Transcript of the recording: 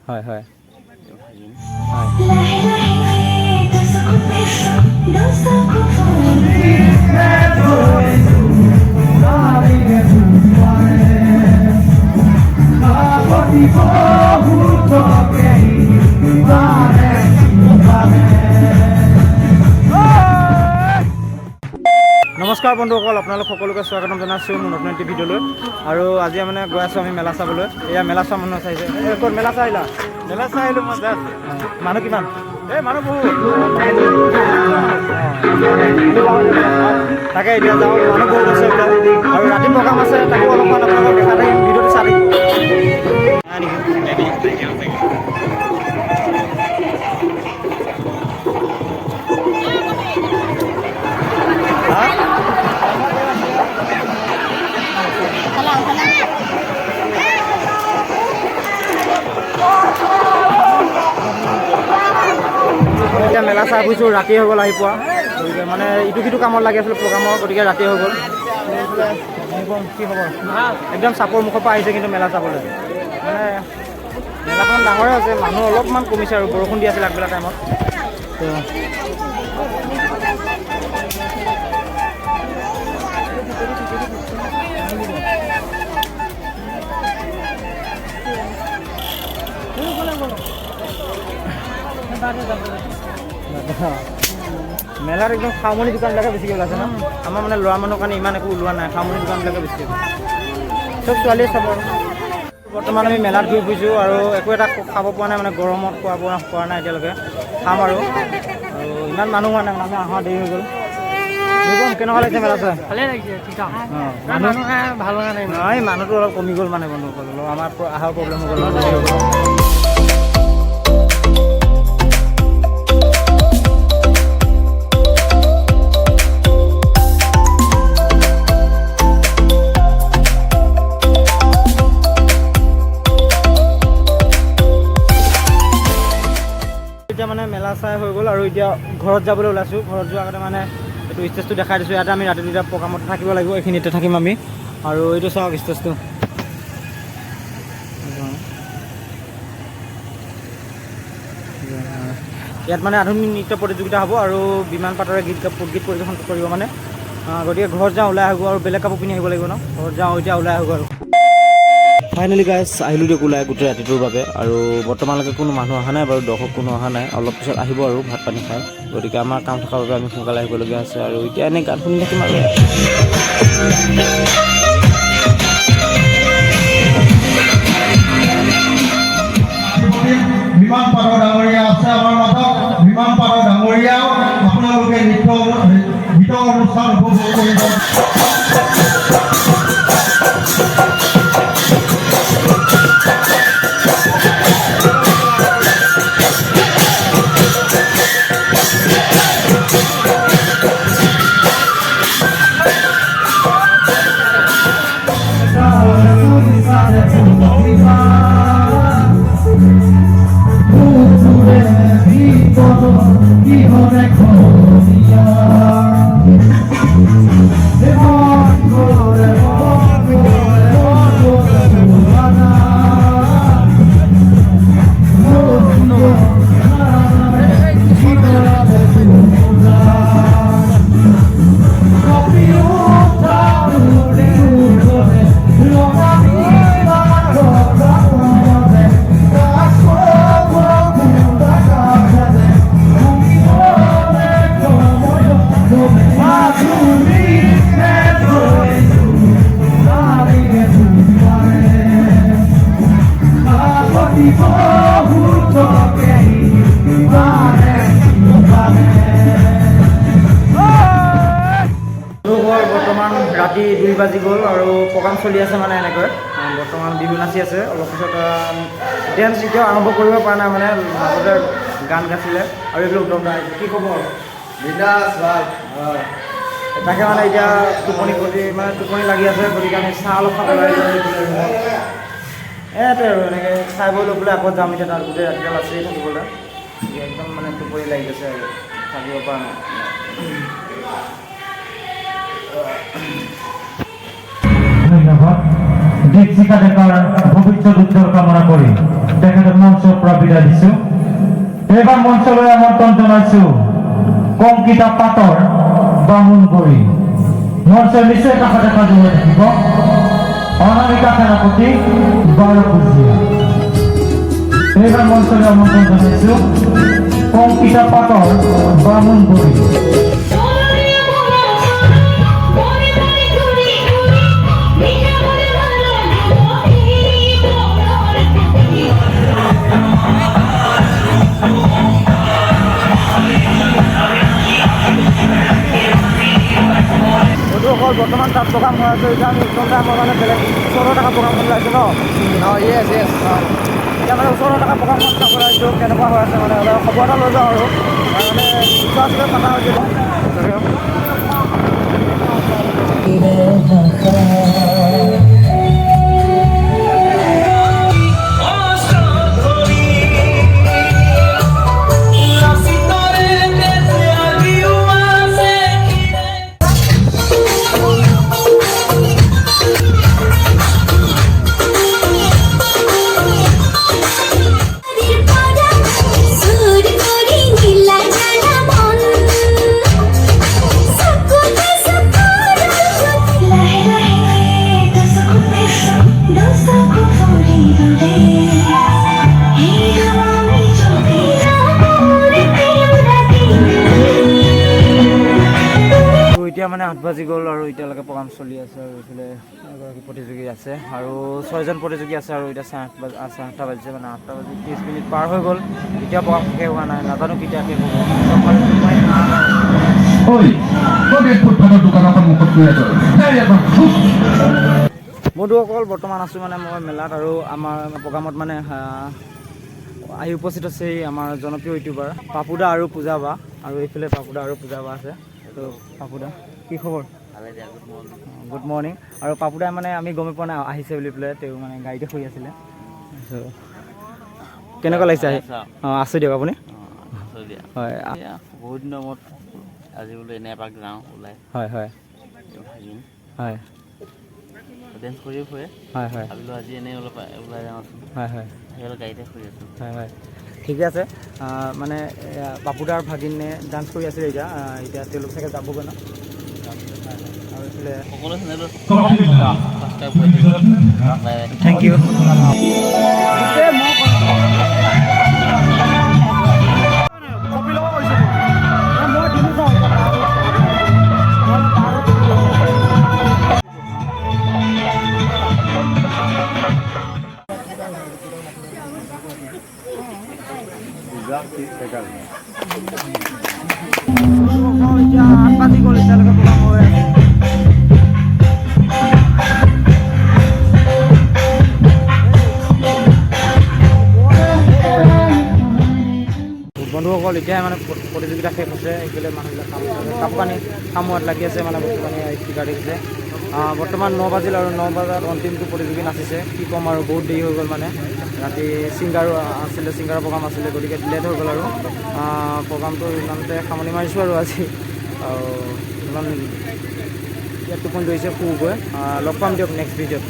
হয় হয় নমস্কাৰ বন্ধুসকল, আপোনালোক সকলোকে স্বাগতম জনাইছোঁ মোৰ নতুন এটি ভিডিঅ'লৈ। আৰু আজি মানে গৈ আছোঁ আমি মেলা চাবলৈ। এয়া মেলা চোৱা মানুহ চাইছে। ক'ত মেলা চাই আহিলা? মেলা চাই আহিলোঁ মই যাম। মানুহ কিমান? মানুহ বহুত। তাকে এতিয়া যাওঁ, মানুহ বহুত আছে এতিয়া। আৰু ৰাতি প্ৰগ্ৰাম আছে, তাকো অলপমান আপোনালোকক দেখা থাকিম, ভিডিঅ'টো চাই থাকিব। এতিয়া মেলা চাই ফুৰিছোঁ, ৰাতি হৈ গ'ল আহি পোৱা। গতিকে মানে ইটো সিটো কামত লাগি আছিলোঁ প্ৰগ্ৰামৰ, গতিকে ৰাতি হৈ গ'ল। কি খবৰ? একদম চাপৰ মুখৰ পৰা আহিছে কিন্তু মেলা চাবলৈ। মানে মেলাখন ডাঙৰে আছে, মানুহ অলপমান কমিছে আৰু বৰষুণ দি আছিল আগবেলা টাইমত। মেলাত একদম খামনি দোকানবিলাকে বেছিকৈ ওলাইছে ন? আমাৰ মানে ল'ৰা মানুহৰ কাৰণে ইমান একো ওলোৱা নাই, খামনি দোকানবিলাকে বেছিকৈ চব ছোৱালীয়ে চাব। বৰ্তমান আমি মেলাত ঘূৰি ফুৰিছোঁ আৰু একো এটা খাব পৰা নাই, মানে গৰমত খোৱা বোৱা কৰা নাই এতিয়ালৈকে। খাম আৰু ইমান মানুহ হোৱা নাই, মানে অহা দেৰি হৈ গ'ল। কেনেকুৱা লাগিছে মেলা চাই? ভালেই লাগিছে, ঠিক ঠাক। মানুহ ভাল লগা নাই। এই মানুহটো অলপ কমি গ'ল মানে বন্ধুসকল, আমাৰ অহাৰ প্ৰব্লেম হৈ গ'ল ন, দেৰি হৈ গ'ল। এতিয়া মানে মেলা চাই হৈ গ'ল আৰু এতিয়া ঘৰত যাবলৈ ওলাইছোঁ। ঘৰত যোৱাৰ আগতে মানে এইটো ষ্টেজটো দেখাই দিছোঁ। ইয়াতে আমি ৰাতি দুটা প্ৰগ্ৰামত থাকিব লাগিব, এইখিনিতে থাকিম আমি। আৰু এইটো চাওক ষ্টেজটো, ইয়াত মানে আধুনিক নৃত্য প্ৰতিযোগিতা হ'ব আৰু বিমান পাতৰে গীত পৰিৱেশন কৰিব মানে। গতিকে ঘৰত যাওঁ, ওলাই আহোঁ আৰু বেলেগ কাপোৰ পিন্ধি আহিব লাগিব ন। ঘৰত যাওঁ, এতিয়া ওলাই আহোঁ আৰু ফাইনেলি গাইজ আহিলোঁ দিয়ক ওলাই গোটেই ৰাতিটোৰ বাবে। আৰু বৰ্তমানলৈকে কোনো মানুহ অহা নাই বাৰু, দৰ্শক কোনো অহা নাই। অলপ পিছত আহিব আৰু ভাত পানী খাই। গতিকে আমাৰ কাম থকাৰ বাবে আমি সোনকালে আহিবলগীয়া আছে। আৰু এতিয়া এনেই গান শুনি থাকিম আৰু বিমান পাটৰ ডাঙৰীয়া আছে আমাৰ মাজত। বিমান পাটৰ ডাঙৰীয়াও আপোনালোকে গীত অনুষ্ঠান উপভোগ কৰিব। বৰ্তমান ৰাতি 2 বাজি গ'ল আৰু প্ৰগ্ৰাম চলি আছে মানে এনেকৈ। বৰ্তমান বিহু নাচি আছে, অলপ পিছত ডেন্স এতিয়াও আৰম্ভ কৰিব পৰা নাই, মানে মাজতে গান গাইছিলে আৰু এইবিলাক উত্তম আহিছে। কি খবৰ? তাকে মানে এতিয়া টোপনি লাগি আছে, গতিকে আমি চাহ অলপ খাব লাগে। এইটোৱে আৰু এনেকৈ খাই বৈ লৈ পেলাই আকৌ যাম এতিয়া তাত গোটেই ৰাতিডাল আছেই থাকিবলৈ। একদম মানে টোপনি লাগি গৈছে আৰু থাকিব পৰা নাই। ধন্যবাদ। দীপশিখা ডেকাৰ ভবিষ্যৎ উজ্জ্বল কামনা কৰি। তেখেতক মঞ্চৰ পৰা বিদায় দিছোঁ। এইবাৰ মঞ্চলৈ আমন্ত্ৰণ জনাইছোঁ কংকিতা পাটৰ বামুণবৰী। মঞ্চৰ নিচেই কাষতে সাজু হৈ থাকিব অনামিকা সেনাপতি বাৰপুজীয়া। এইবাৰ মঞ্চলৈ আমন্ত্ৰণ জনাইছোঁ কংকিতা পাটৰ বামুণবৰী। বন্ধুসকল বৰ্তমান তাত প্ৰগ্ৰাম হৈ আছে। এতিয়া আমি ওচৰ টাইমৰ কাৰণে বেলেগ ওচৰৰ থকা প্ৰগ্ৰামখন ওলাইছোঁ ন। য়েছ য়েছ এতিয়া মানে ওচৰৰ থকা প্ৰগ্ৰামখন চাব আহিছোঁ কেনেকুৱা হৈ আছে মানে অলপ খবৰ এটা লৈ যাওঁ আৰু মানে ওচৰা ওচৰি পতা হৈছিল। এতিয়া মানে 8 বাজি গ'ল আৰু এতিয়ালৈকে প্ৰগ্ৰাম চলি আছে আৰু এইফালে এগৰাকী প্ৰতিযোগী আছে আৰু 6জন প্ৰতিযোগী আছে আৰু এতিয়া 8টা বাজিছে মানে 8টা বাজি 30 মিনিট পাৰ হৈ গ'ল। এতিয়া প্ৰগ্ৰাম শেষ হোৱা নাই, নাজানো কেতিয়া শেষ হ'ব। বন্ধুসকল বৰ্তমান আছোঁ মানে মই মেলাত আৰু আমাৰ প্ৰগ্ৰামত মানে আহি উপস্থিত আছে আমাৰ জনপ্ৰিয় ইউটিউবাৰ পাপুদা আৰু পূজা বা আৰু এইফালে পাপুদা আৰু পূজা বা আছে। তো পাপুদা কি খবৰ? Good morning. আৰু পাপুদাই মানে আমি গমেই পোৱা নাই আহিছে বুলি পেলাই, তেওঁ মানে গাড়ীতে শুই আছিলে। কেনেকুৱা লাগিছে আহি? অঁ আছোঁ দিয়ক। আপুনি? হয় বহুত দিনৰ মূৰত আজি বোলো এনে এপাক যাওঁ ওলাই। হয় হয় হয় ডেন্স কৰিও ফুৰে। হয় হয় ভাবিলোঁ আজি এনেই অলপ ওলাই যাওঁচোন। হয় হয় সিহঁতৰ গাড়ীতে শুই আছোঁ। হয় হয় ঠিকে আছে। মানে পাপুদাৰ ভাগিনে ডান্স কৰি আছিলে এতিয়া এতিয়া তেওঁলোক চাগে যাবগৈ ন। আৰু এইফালে সকলো চেনেলত ছাবস্ক্ৰাইব কৰি দিব। Thank you. এতিয়া 8 বাজি গ'ল, এতিয়ালৈকে প্ৰগ্ৰাম হৈ আছে। বন্ধুসকল এতিয়াই মানে প্ৰতিযোগিতা শেষ হৈছে। এইফালে মানুহবিলাক কাপোৰ কানি কামোৱাত লাগি আছে, মানে বস্তু কানি স্পীকাৰ দেখিছে। বৰ্তমান 9 বাজিল আৰু 9 বজাত অন্তিমটো প্ৰতিযোগী নাচিছে। কি ক'ম আৰু বহুত দেৰি হৈ গ'ল, মানে ৰাতি ছিংগাৰো আছিলে, ছিংগাৰৰ প্ৰগ্ৰাম আছিলে, গতিকে লেট হৈ গ'ল আৰু প্ৰগ্ৰামটো ইমানতে সামৰণি মাৰিছোঁ আৰু আজি ইমান ইয়াত টোপনি ধৰিছে শুগৈ। লগ পাম দিয়ক নেক্সট ভিডিঅ'ত।